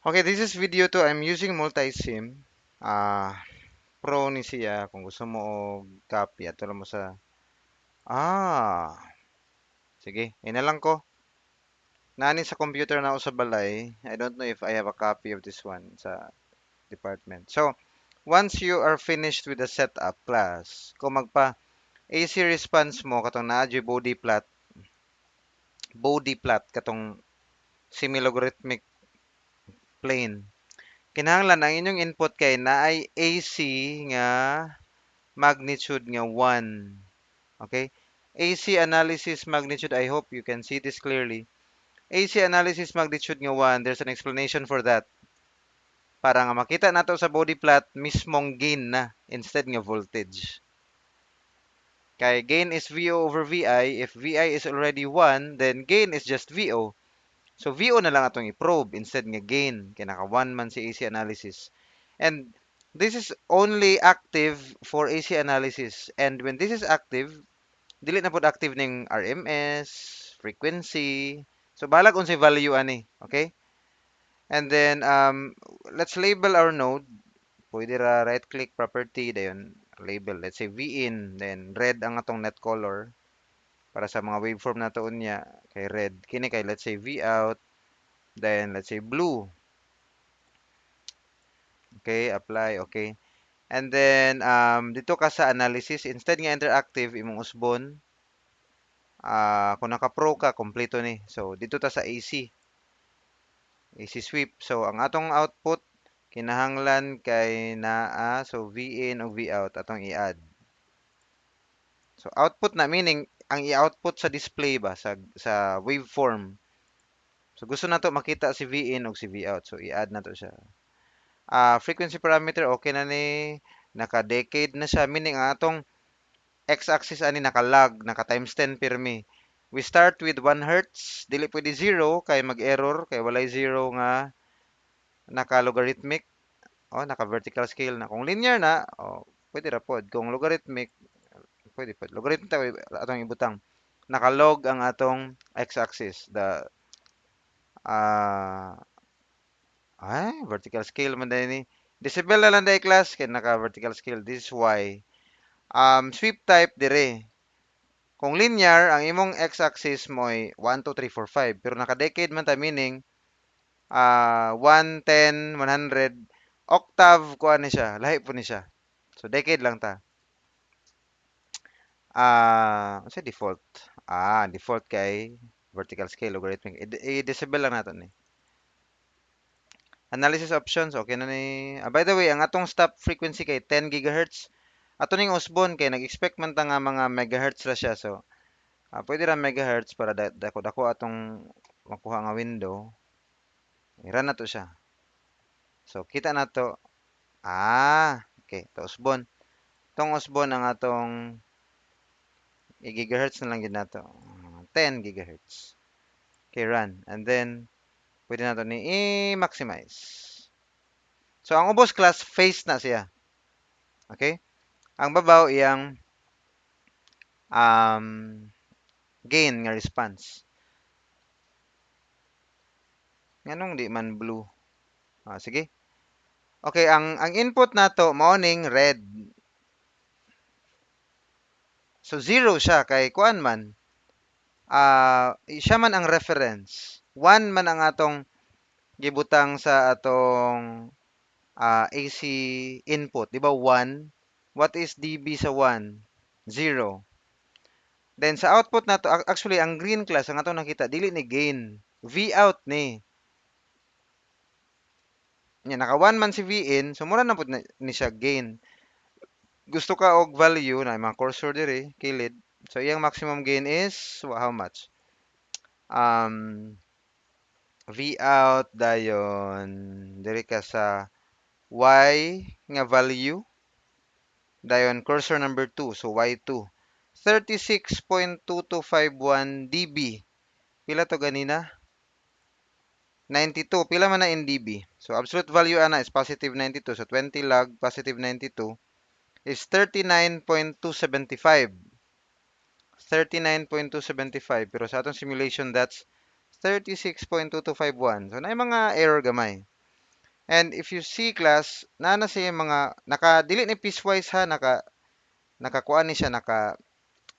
Okay, this is video 2. I'm using multi-SIM. Ah, Pro ni siya kung gusto mo og copy ato lang mo sa sige, ina lang ko. Nani sa computer na ako sa balay. I don't know if I have a copy of this one sa department. So, once you are finished with the setup class, kung magpa AC response mo katong naa body plot katong semi-logarithmic plane. Kinahanglan ang inyong input kay naay AC nga magnitude nga 1. Okay? AC analysis magnitude, I hope you can see this clearly. AC analysis magnitude nga 1, there's an explanation for that. Para nga makita nato sa body plot, mismong gain na instead nga voltage. Kay gain is VO over VI. If VI is already 1, then gain is just VO. So VO na lang atong i-probe instead nga gain. Kaya naka 1 man si AC analysis. And this is only active for AC analysis. And when this is active, dili na pod active ning RMS, frequency. So balag unsay value ani, okay? And then let's label our node. Pwede ra right click property dayon label. Let's say Vin, then red ang atong net color para sa mga waveform na to unya kay red. Kini kay let's say Vout, then let's say blue. Okay, apply, okay. And then dito ka sa analysis, instead nga interactive imong usbon, kung naka-pro ka, kompleto ni. So, dito ta sa AC sweep. So, ang atong output, kinahanglan kay naa, so Vin o Vout, atong i-add. So, output na, meaning, ang i-output sa display ba, sa waveform. So, gusto na to makita si Vin o si Vout. So, i-add na to siya. Frequency parameter, okay na ni, naka-decade na siya, meaning, ang atong x-axis ani naka-log, naka-times 10 pirmi. We start with 1 hertz, dili pwede 0 kay mag-error kay walay 0 nga naka-logarithmic o naka-vertical scale na. Kung linear na, pwede ra pod. Kung logarithmic, pwede pod. Logarithmic ta atong ibutang. Naka-log ang atong x-axis. Uh, vertical scale man dahil ni. Decibel na lang dahil class kay naka-vertical scale. This is why. Sweep type dire. Kung linear, ang imong x-axis mo ay 1, 2, 3, 4, 5. Pero naka-decade man ta, meaning 1, 10, 100. Octave, kuha ni siya. Lahi po ni siya. So, decade lang ta. Ano siya default? Default kay vertical scale, logarithmic. I-disable lang natin eh. Analysis options, okay na ni. By the way, ang atong stop frequency kay 10 GHz. Ato ning usbon kay nag-expect man ta nga mga megahertz ra siya. So, pwede ra megahertz para dako atong makuha nga window. I-run na to siya. So, kita na to. Okay. Ito usbon. Itong usbon ang atong gigahertz na lang yun na to. 10 gigahertz. Okay, run. And then, pwede na to ni i-maximize. So, ang ubos class, phase na siya. Okay? Ang babaw, iyang gain nga response. Nganong di man blue? Sige. Okay, ang input nato morning red. So 0 siya kay kuan man. Siya man ang reference. 1 man ang atong gibutang sa atong AC input, di ba 1? What is dB sa 1? 0. Then sa output nato actually ang green class ang atong nakita dili ni gain. V out ni. Nya naka 1 man si V in, so mura na pud ni siya gain. Gusto ka og value na mga cursor diri kilid. So iyang maximum gain is how much? V out dayon diri ka sa y nga value dayon cursor number 2 so y2 36.2251 dB. Pila to ganina? 92. Pila man na in dB? So absolute value ana is positive 92. So 20 log positive 92 is 39.275. 39.275. Pero sa atong simulation that's 36.2251. So na mga error gamay. And if you see class, na siya mga dili ni piecewise ha, nakakuan ni siya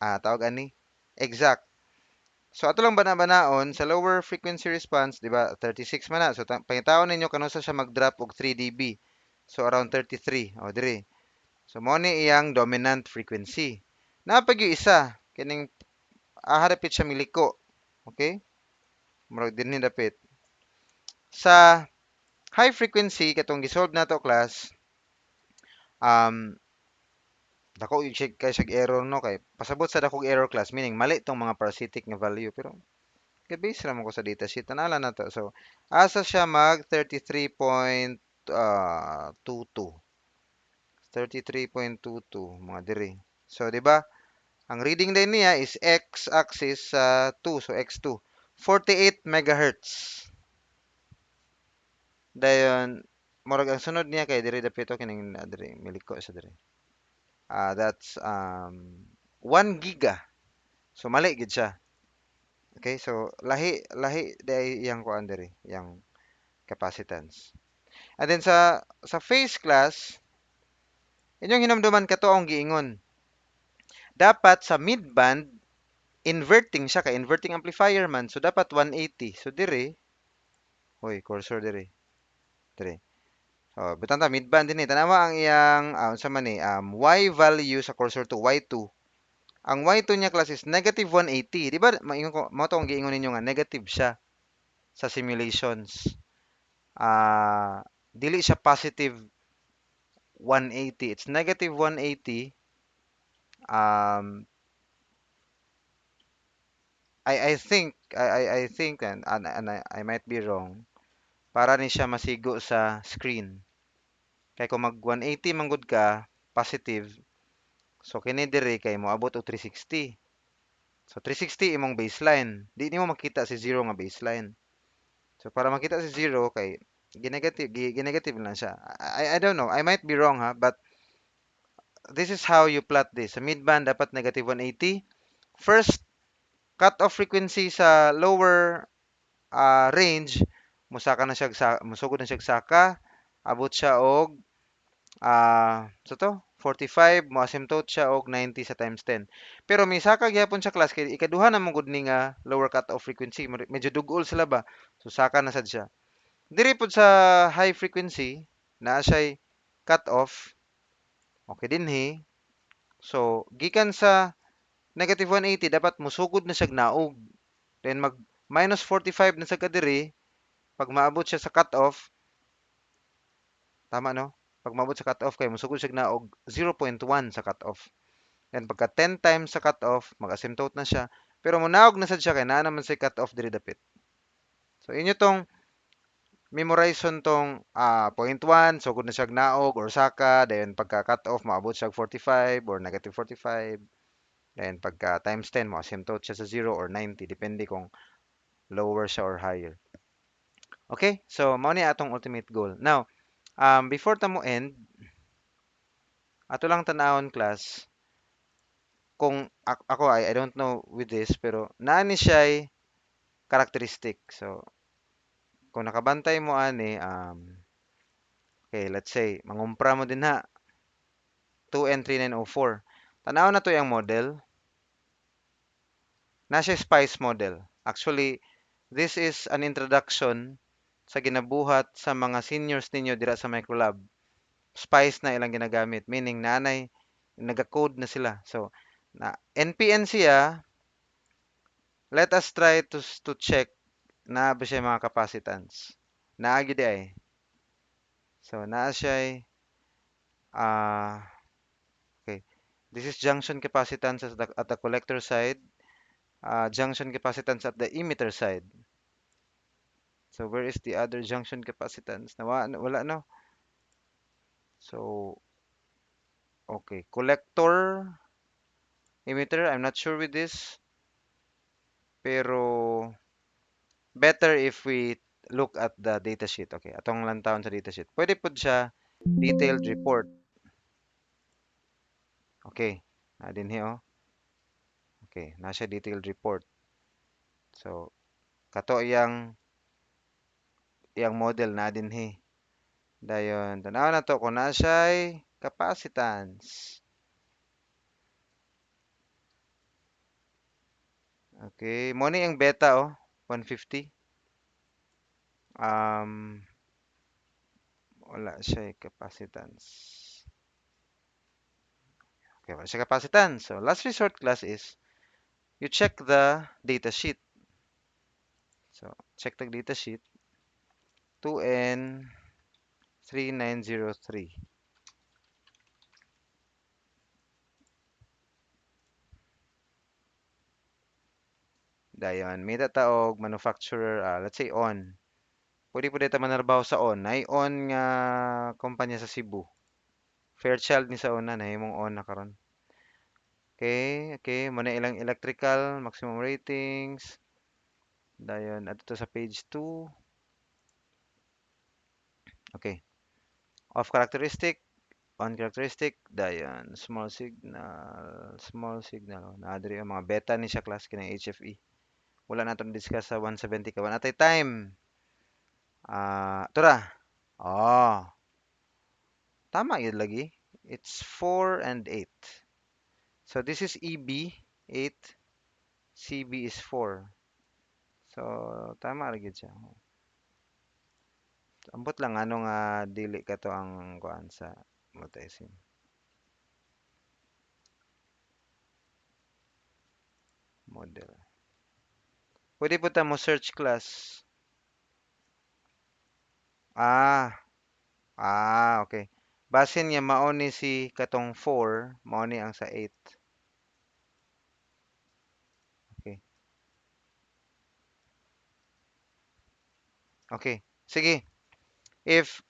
tawag ani exact. So ato lang bana-banaon sa lower frequency response, di ba? 36 man na. So pangitaon ninyo kanusa siya mag-drop og 3 dB. So around 33 o diri. So mo ni iyang dominant frequency. Napag yung isa kining harapit siya miliko. Okay? Murag dinhi dapit. Sa high frequency katong gisolve nato class, um dako yung kay siya error no kay pasabot sa dakong error class meaning mali tong mga parasitic nga value pero kay base ra man ko sa datasheet tanala na to. So asa siya mag 33.22 33.22 mga diri. So di ba? Ang reading din niya is x axis sa 2 so x2 48 megahertz. Dayon murag ang sunod niya kay diri dapito kining diri miliko sa diri. That's 1 giga. So mali gid siya. Okay, so lahi lahi day yang kuan diri, yang capacitance. And then sa phase class, inyong hinumduman kato ang giingon. Dapat sa midband inverting siya kay inverting amplifier man. So dapat 180. So dire, hoy cursor dire. Dire. Oh, butang ta midband din tanawa ang iyang sa man ni y value sa cursor to y2. Ang y2 niya class is negative 180. Di ba? Maingon ko mo to ang giingon ninyo nga negative siya sa simulations. Dili siya positive 180. It's negative 180. Um, I think and I might be wrong. Para ni siya masigo sa screen. Kay kung mag 180 manggod ka positive, so kini diri kay moabot og 360. So 360 imong baseline. Di nimo makita si zero nga baseline. So para makita si zero kay ginegative lang siya. I don't know. I might be wrong ha, but this is how you plot this. Sa midband dapat negative 180. First cut-off frequency sa lower range, musugod na siya saka, abot siya og so to 45, mo asymptote siya og 90 sa times 10. Pero may saka gyapon sa class kay ikaduha na mong gud ni nga lower cut-off frequency, medyo dugol sila ba. So saka na sad siya. Diri pud sa high frequency naa siya cut-off. Okay dinhi. So gikan sa negative 180 dapat musugod na siya naog. Then mag minus 45 na sa kadiri pag maabot siya sa cut-off, tama no? Pag maabot sa cut-off kay musugod siya na og 0.1 sa cut-off. Then pagka 10 times sa cut-off, mag-asymptote na siya. Pero munaog na sad siya kay naa naman sa cut-off diri dapit. So inyo tong memorization tong point 1, sugod na siya naog or saka, then pagka cut-off maabot siya 45 or negative 45. Then pagka times 10 mo asymptote siya sa 0 or 90 depende kung lower siya or higher. Okay? So mao ni atong ultimate goal. Now, before ta mo end, ato lang tan-awon class kung ako I don't know with this pero naa ni siya characteristic. So kung nakabantay mo ani okay, let's say mangumpra mo din ha 2N3904. Tanaw na to yung model. Na siya spice model. Actually, this is an introduction sa ginabuhat sa mga seniors ninyo dira sa Microlab. Spice na ilang ginagamit, meaning nanay naga-code na sila. So, na NPN siya, let us try to check na ba siya mga capacitance. Naagi di ay. So, naa siya okay. This is junction capacitance at the collector side, junction capacitance at the emitter side. So, where is the other junction capacitance? Wala no? So, okay. Collector, emitter, I'm not sure with this. Pero, better if we look at the datasheet. Okay, atong lantawon sa datasheet. Pwede po siya detailed report. Okay, na din oh. Okay, nasa detailed report. So, kato yang model na din Dayon, tanaw na to kung naa siya'y capacitance. Okay, mo ni ang beta oh, 150. Um, wala siya'y capacitance. Okay, wala siya capacitance. So, last resort class is you check the data sheet. So, check the data sheet. 2N3903. Dayon, may tataog manufacturer, let's say on. Pwede po dito manarbaho sa on. Ay on nga kumpanya sa Cebu. Fairchild ni sa una na himong on na karon. Okay, okay. Muna ilang electrical, maximum ratings. Dayon, ato sa page 2. Okay. Off characteristic, on characteristic. Dayon, small signal. Naadri ang mga beta ni siya class kinang HFE. Wala na itong discuss sa 170 ka. Wala natay time. Ito ra. Oh, tama yun lagi. It's 4 and 8. So this is EB, 8. CB is 4. So, tama ra gyud siya. Ambot lang ano nga dili ka to ang kuan sa multisim. Model. Pwede po ta mo search class. Ah, okay. Basin niya mao ni si katong 4, mao ni ang sa 8. Okay. Okay. Sige. If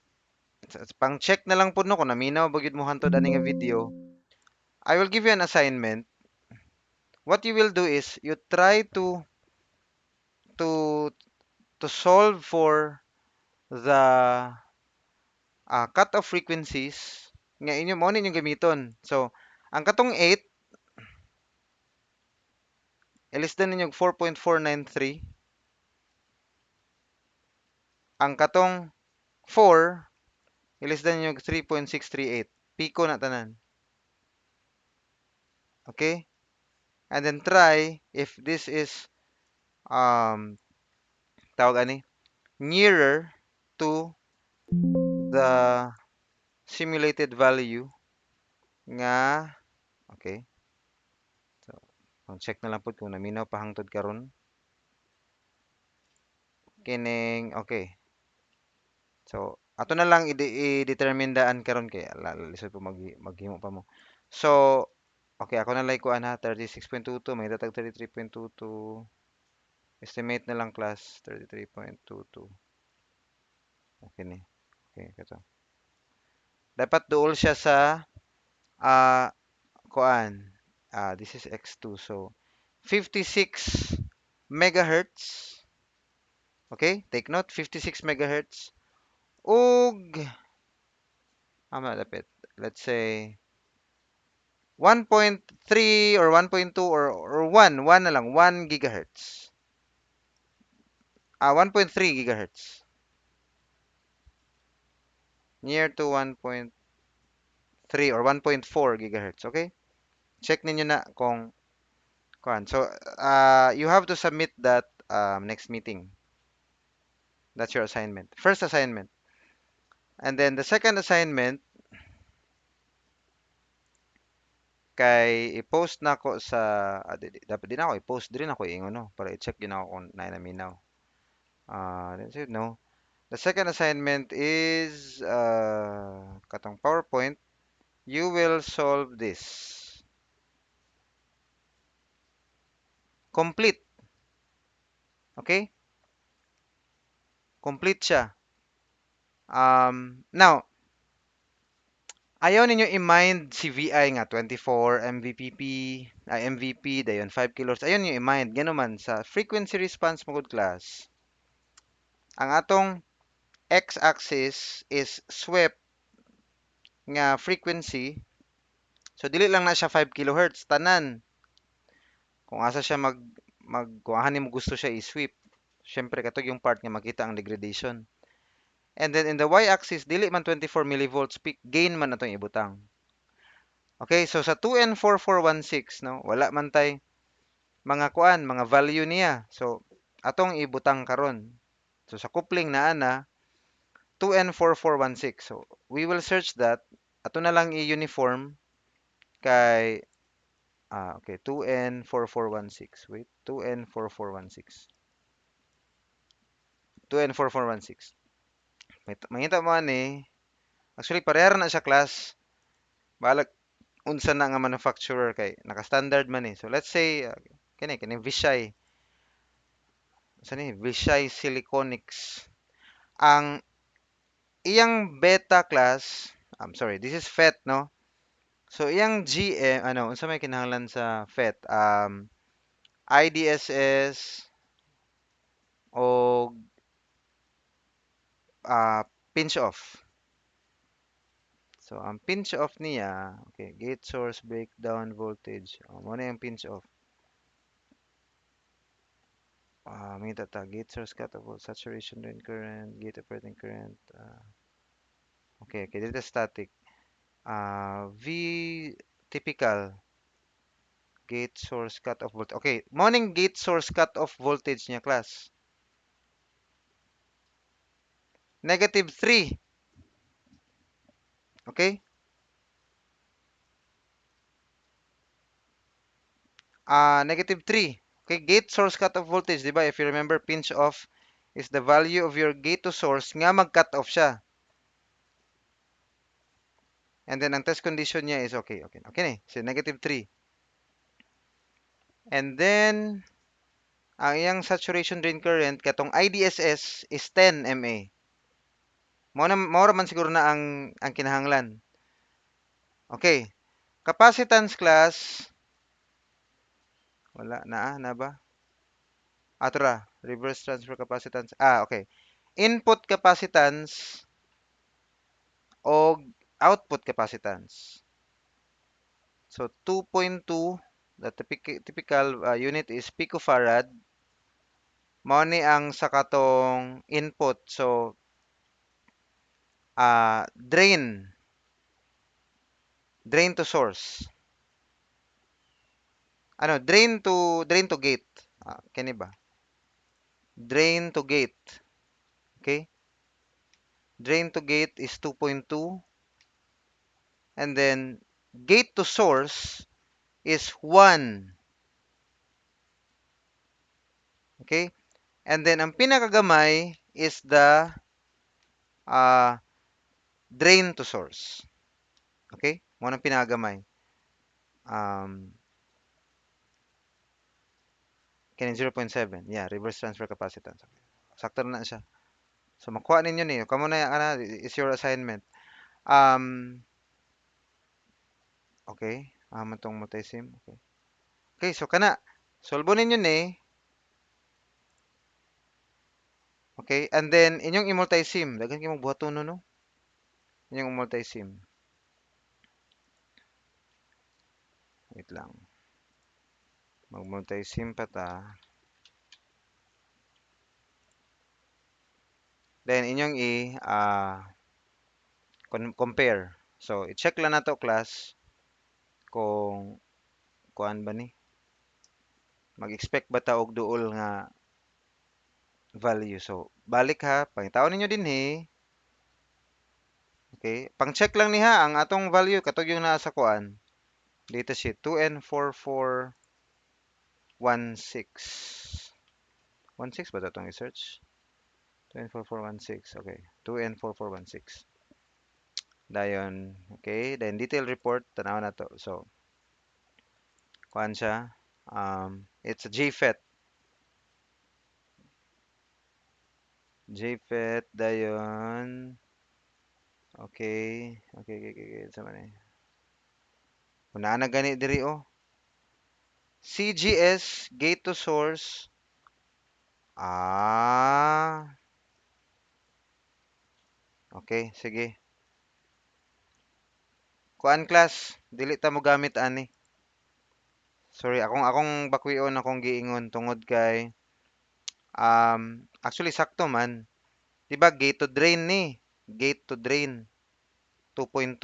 pang check na lang po no kung naminaw bagid mo hantod ani nga video, I will give you an assignment. What you will do is you try to to solve for the cut-off frequencies nga inyo mo ninyong gamiton. So, ang katong 8, ilisdan ninyo 4.493. Ang katong 4, ilisdan ninyo 3.638. Piko na tanan. Okay? And then try if this is tawag ani nearer to the simulated value nga okay. So, ang check na lang pud kung naminaw pa hangtod karon. Kining okay. So, ato na lang i-determine daan karon kay lisod po maghimo pa mo. So, okay, ako na lang kuan ha 36.22 may datag 33.22. Estimate na lang class 33.22. Okay ni. Okay, kato. Dapat duol siya sa ah kuan. This is X2. So, 56 megahertz. Okay? Take note, 56 megahertz. Ug, dapit. Let's say, 1.3 or 1.2 or 1 na lang, 1 gigahertz. 1.3 gigahertz. Near to 1.3 or 1.4 gigahertz. Okay? Check ninyo na kung kuan. So, you have to submit that next meeting. That's your assignment. First assignment. And then the second assignment, kay i-post na ako sa dapat din ako i-post din ako ingon no para i-check din ako kung naminaw. That's it no. The second assignment is katong PowerPoint. You will solve this. Complete. Okay? Complete siya. Now, ayaw ninyo i-mind si VI nga 24 MVPP, MVP, dayon 5 kilohertz. Ayaw ninyo i-mind. Ganun man, sa frequency response mo good class, ang atong x-axis is swept nga frequency. So, dili lang na siya 5 kilohertz. Tanan. Kung asa siya kung ahan mo gusto siya i-sweep. Siyempre, katog yung part nga makita ang degradation. And then in the y-axis, dili man 24 millivolts peak, gain man atong ibutang. Okay, so sa 2N4416, no, wala man tay mga kuan, mga value niya. So, atong ibutang karon. So, sa coupling na ana, 2N4416. So, we will search that. Ato na lang i-uniform kay, okay, 2N4416. Wait, 2N4416. 2N4416. Mangita mo ani, actually, parehara na siya class. Balag, unsa na nga manufacturer kay naka-standard man eh. So let's say kini Vishay. Sa ni Vishay Siliconics. Ang iyang beta class, I'm sorry, this is FET no. So iyang GM unsa may kinahanglan sa FET? IDSS o pinch off. So ang pinch off niya, okay, gate source breakdown voltage. Mo na yung pinch off. Mangita ta gate source cutoff saturation drain current, gate operating current. Okay, okay, dito static. V typical gate source cutoff voltage. Okay, morning gate source cutoff voltage niya class. -3. Okay? -3. Okay, gate source cutoff voltage, di ba? If you remember, pinch off is the value of your gate to source nga mag-cut off siya. And then ang test condition niya is okay, okay. Okay na. So -3. And then ang iyang saturation drain current katong IDSS is 10 mA. Mao man siguro na ang kinahanglan. Okay. Capacitance class wala na ba? Atra, reverse transfer capacitance. Okay. Input capacitance o output capacitance. So 2.2, the typical unit is picofarad. Mao ni ang sa katong input. So drain to source. Drain to gate. Kani ba? Drain to gate. Okay? Drain to gate is 2.2 and then gate to source is 1. Okay? And then ang pinakagamay is the uh, drain to source. Okay? Mo nang pinakagamay. Kani 0.7. Yeah, reverse transfer capacitance. Okay. Sakto na siya. So makuha ninyo ni. Kamo na is your assignment. Okay. Tong multisim. Okay. Okay, so kana. Solbo ninyo ni. Okay, and then inyong i-multisim. Dagan kayo magbuhaton no. Inyong multisim. Wait lang. Mag-multisim pa ta. Then inyong compare. So i-check lang nato class kung kuan ba ni. Mag-expect ba ta og duol nga value. So balik ha, pangitaon ninyo din Okay, pang-check lang niha ang atong value katog yung naa sa kuan. Datasheet 2N4416. 16 ba ito i-search? 2N4416. Okay. 2N4416. Dayon. Okay. Then detail report. Tanaw na to. So, kuan siya. It's a JFET. JFET. Dayon. Okay. Okay. Okay. Okay. Sa man eh. Una na gani diri oh. CGS. Gate to source. Okay. Sige. Kuan class. Dili ta mo gamit ani. Sorry, akong bakwion akong giingon tungod kay actually sakto man. Diba gate to drain ni. Gate to drain 2.2.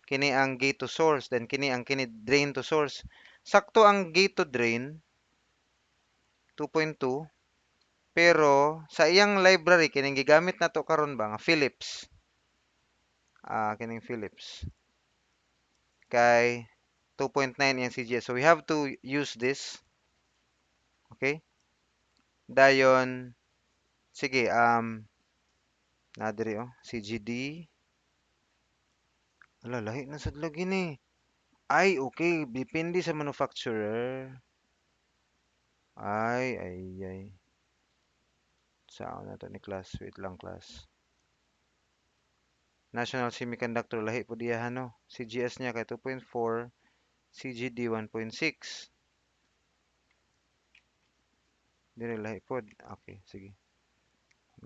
Kini ang gate to source, then kini drain to source. Sakto ang gate to drain 2.2, pero sa iyang library kining gigamit nato karon ba nga Philips. Kining Philips kay 2.9 iyang CGS. So we have to use this. Okay? Dayon sige, na diri oh, CGD. Ala, lahi na sad lagi ni. Ay, okay, depende sa manufacturer. Ay. Saan na to ni class? Wait lang, class. National Semiconductor, lahi po diya, no? CGS niya kay 2.4, CGD 1.6. Dire lahi po. Okay, sige.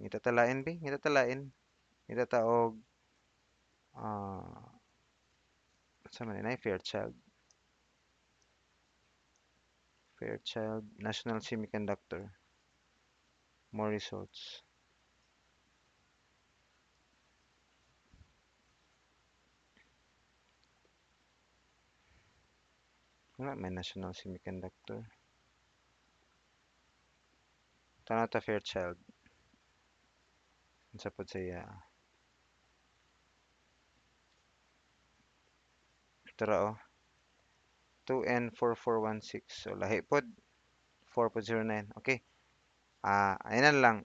Ngita talain, bi? Ngita talain. Ngita taog, ah, sa man na, Fairchild. Fairchild, National Semiconductor. More results. Wala, may National Semiconductor. Tanaw ta Fairchild. Sa pod siya. Tara oh. 2N4416. So lahi pod 4.09. Okay. Ayun na lang.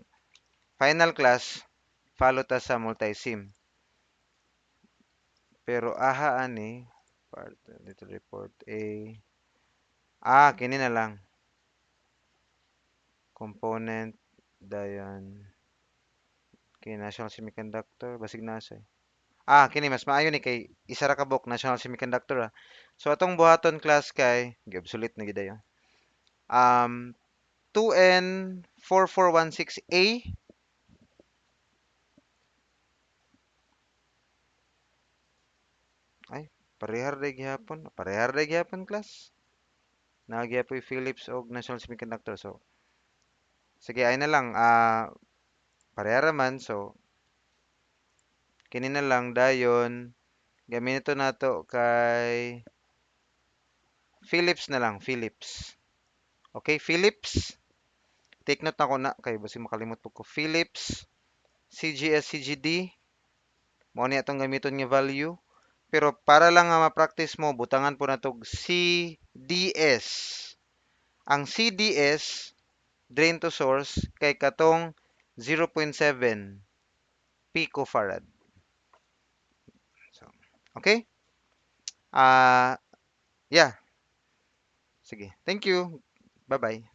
Final class, follow ta sa multi-sim. Pero aha ani, part, little report A. Kini na lang. Component, dayon, kay National Semiconductor, basig na siya. Kini mas maayo ni kay isa ra ka book National Semiconductor. So atong buhaton class kay, obsolete na gidayo. 2N4416A. Ay, parehar day gihapon. Parehar day gihapon class. Nagyapoy Philips og National Semiconductor. So, sige, ay na lang. Parehara man. So, kini na lang dayon. Gaminito nato kay Philips na lang. Philips. Okay, Philips. Take note na ko na. Kay basi makalimot po ko. Philips. CGS, CGD. Mo ni atong gamiton nga value. Pero para lang nga ma-practice mo, butangan po na to CDS. Ang CDS, drain to source, kay katong 0.7 picofarad. So, okay? Yeah. Sige. Thank you. Bye-bye.